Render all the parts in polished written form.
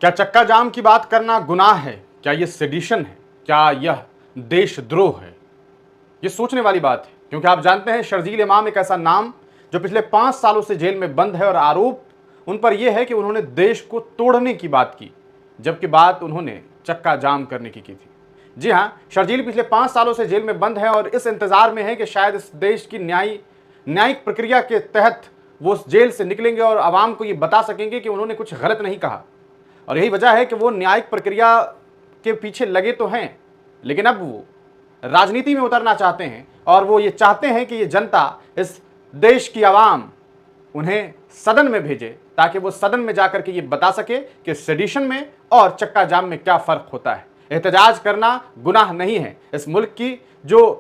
क्या चक्का जाम की बात करना गुनाह है? क्या यह सेडिशन है? क्या यह देशद्रोह है? यह सोचने वाली बात है, क्योंकि आप जानते हैं शर्जील इमाम एक ऐसा नाम जो पिछले 5 सालों से जेल में बंद है और आरोप उन पर यह है कि उन्होंने देश को तोड़ने की बात की, जबकि बात उन्होंने चक्का जाम करने की थी। जी हां, शर्जील पिछले 5 सालों से जेल में बंद है और इस इंतजार में है कि शायद इस देश की न्यायिक प्रक्रिया के तहत वो उस जेल से निकलेंगे और आवाम को ये बता सकेंगे कि उन्होंने कुछ गलत नहीं कहा। और यही वजह है कि वो न्यायिक प्रक्रिया के पीछे लगे तो हैं, लेकिन अब वो राजनीति में उतरना चाहते हैं और वो ये चाहते हैं कि ये जनता, इस देश की आवाम उन्हें सदन में भेजे ताकि वो सदन में जाकर के ये बता सके कि सेडिशन में और चक्का जाम में क्या फर्क होता है। एहतजाज करना गुनाह नहीं है। इस मुल्क की जो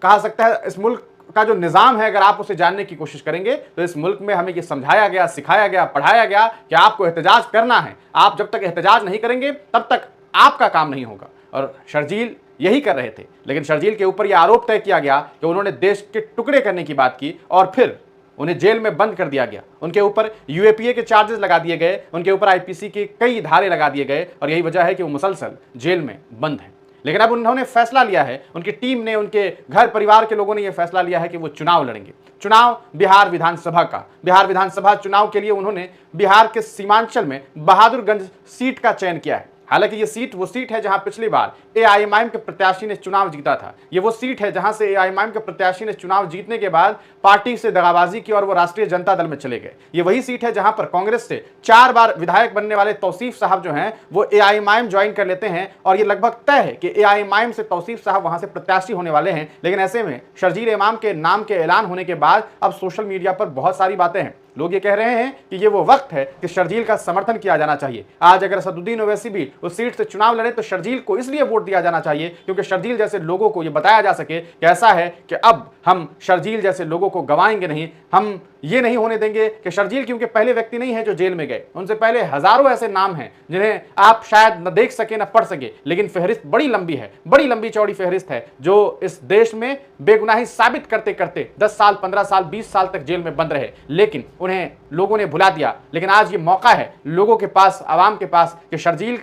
कहा सकता है, इस मुल्क का जो निज़ाम है, अगर आप उसे जानने की कोशिश करेंगे तो इस मुल्क में हमें ये समझाया गया, सिखाया गया, पढ़ाया गया कि आपको एहतजाज करना है। आप जब तक एहतजाज नहीं करेंगे तब तक आपका काम नहीं होगा। और शर्जील यही कर रहे थे, लेकिन शर्जील के ऊपर यह आरोप तय किया गया कि उन्होंने देश के टुकड़े करने की बात की और फिर उन्हें जेल में बंद कर दिया गया। उनके ऊपर यूएपीए के चार्जेस लगा दिए गए, उनके ऊपर आईपीसी के कई धारे लगा दिए गए और यही वजह है कि वो मुसलसल जेल में बंद हैं। लेकिन अब उन्होंने फैसला लिया है, उनकी टीम ने, उनके घर परिवार के लोगों ने यह फैसला लिया है कि वो चुनाव लड़ेंगे। चुनाव बिहार विधानसभा का। बिहार विधानसभा चुनाव के लिए उन्होंने बिहार के सीमांचल में बहादुरगंज सीट का चयन किया है। हालांकि ये सीट वो सीट है जहां पिछली बार एआईएमआईएम के प्रत्याशी ने चुनाव जीता था। ये वो सीट है जहां से एआईएमआईएम के प्रत्याशी ने चुनाव जीतने के बाद पार्टी से दगाबाजी की और वो राष्ट्रीय जनता दल में चले गए। ये वही सीट है जहां पर कांग्रेस से 4 बार विधायक बनने वाले तौसीफ साहब जो हैं वो एआईएमआईएम ज्वाइन कर लेते हैं और ये लगभग तय है कि एआईएमआईएम से तौसीफ साहब वहां से प्रत्याशी होने वाले हैं। लेकिन ऐसे में शर्जील इमाम के नाम के ऐलान होने के बाद अब सोशल मीडिया पर बहुत सारी बातें हैं। लोग ये कह रहे हैं कि ये वो वक्त है कि शर्जील का समर्थन किया जाना चाहिए। आज अगर असदुद्दीन ओवैसी भी उस सीट से चुनाव लड़े तो शर्जील को इसलिए वोट दिया जाना चाहिए क्योंकि शर्जील जैसे लोगों को ये बताया जा सके कि ऐसा है कि अब हम शर्जील जैसे लोगों को गंवाएंगे नहीं। हम ये नहीं होने देंगे कि शर्जील क्योंकि पहले व्यक्ति नहीं है जो जेल में गए, उनसे पहले हजारों ऐसे नाम हैं जिन्हें आप शायद न देख सके न पढ़ सके, लेकिन फहरिस्त बड़ी लंबी है, बड़ी लंबी चौड़ी फहरिस्त है जो इस देश में बेगुनाही साबित करते करते 10 साल, 15 साल, 20 साल तक जेल में बंद रहे, लेकिन उन्हें लोगों ने भुला दिया। लेकिन आज ये मौका है लोगों के पास, आवाम के पास, कि शर्जील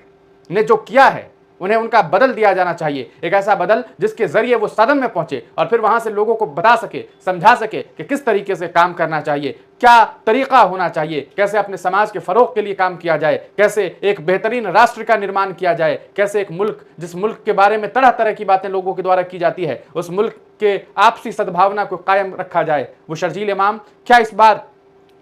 ने जो किया है उन्हें उनका बदल दिया जाना चाहिए। एक ऐसा बदल जिसके जरिए वो सदन में पहुंचे और फिर वहां से लोगों को बता सके, समझा सके कि किस तरीके से काम करना चाहिए, क्या तरीका होना चाहिए, कैसे अपने समाज के फरोग के लिए काम किया जाए, कैसे एक बेहतरीन राष्ट्र का निर्माण किया जाए, कैसे एक मुल्क, जिस मुल्क के बारे में तरह तरह की बातें लोगों के द्वारा की जाती है, उस मुल्क के आपसी सद्भावना को कायम रखा जाए। वो शर्जील इमाम क्या इस बार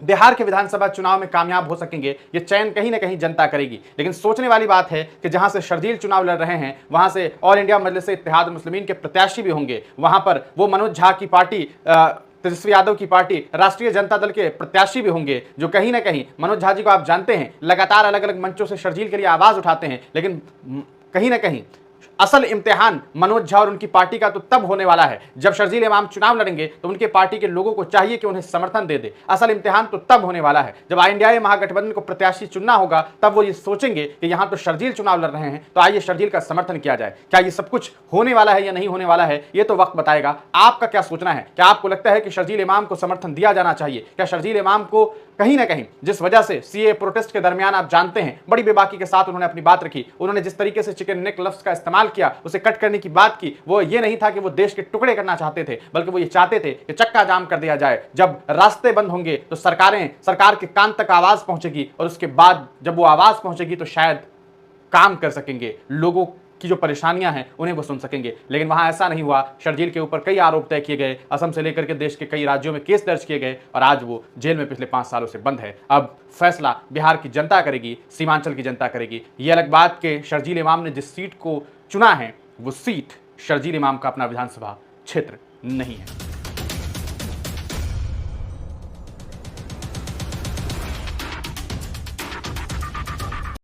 बिहार के विधानसभा चुनाव में कामयाब हो सकेंगे? ये चयन कहीं ना कहीं जनता करेगी। लेकिन सोचने वाली बात है कि जहां से शर्जील चुनाव लड़ रहे हैं वहां से ऑल इंडिया मजलिस इत्तेहाद मुस्लिमीन के प्रत्याशी भी होंगे। वहां पर वो मनोज झा की पार्टी, तेजस्वी यादव की पार्टी, राष्ट्रीय जनता दल के प्रत्याशी भी होंगे जो कहीं ना कहीं, मनोज झा जी को आप जानते हैं, लगातार अलग अलग मंचों से शर्जील के लिए आवाज उठाते हैं, लेकिन कहीं ना कहीं असल इम्तिहान मनोज झा और उनकी पार्टी का तो तब होने वाला है जब शर्जील इमाम चुनाव लड़ेंगे तो उनके पार्टी के लोगों को चाहिए कि उन्हें समर्थन दे दे। असल इम्तिहान तो तब होने वाला है जब इंडिया महागठबंधन को प्रत्याशी चुनना होगा, तब वो ये सोचेंगे कि यहां तो शर्जील चुनाव लड़ रहे हैं तो आइए शर्जील का समर्थन किया जाए। क्या ये सब कुछ होने वाला है या नहीं होने वाला है, ये तो वक्त बताएगा। आपका क्या सोचना है? क्या आपको लगता है कि शर्जील इमाम को समर्थन दिया जाना चाहिए? क्या शर्जील इमाम को कहीं ना कहीं, जिस वजह से सीए प्रोटेस्ट के दरमियान आप जानते हैं बड़ी बेबाकी के साथ उन्होंने अपनी बात रखी, उन्होंने जिस तरीके से चिकन नेक लफ्ज का इस्तेमाल किया, उसे कट करने की बात की, वो ये नहीं था कि वो देश के टुकड़े करना चाहते थे, बल्कि वो ये चाहते थे कि चक्का जाम कर दिया जाए। जब रास्ते बंद होंगे तो सरकार के कान तक आवाज पहुंचेगी और उसके बाद जब वो आवाज पहुंचेगी तो शायद काम कर सकेंगे, लोगों की जो परेशानियां हैं उन्हें वो सुन सकेंगे। लेकिन वहां ऐसा नहीं हुआ। शर्जील के ऊपर कई आरोप तय किए गए, असम से लेकर के देश के कई राज्यों में केस दर्ज किए गए और आज वो जेल में पिछले 5 सालों से बंद है। अब फैसला बिहार की जनता करेगी, सीमांचल की जनता करेगी। ये अलग बात कि शर्जील इमाम ने जिस सीट को चुना है वो सीट शर्जील इमाम का अपना विधानसभा क्षेत्र नहीं है।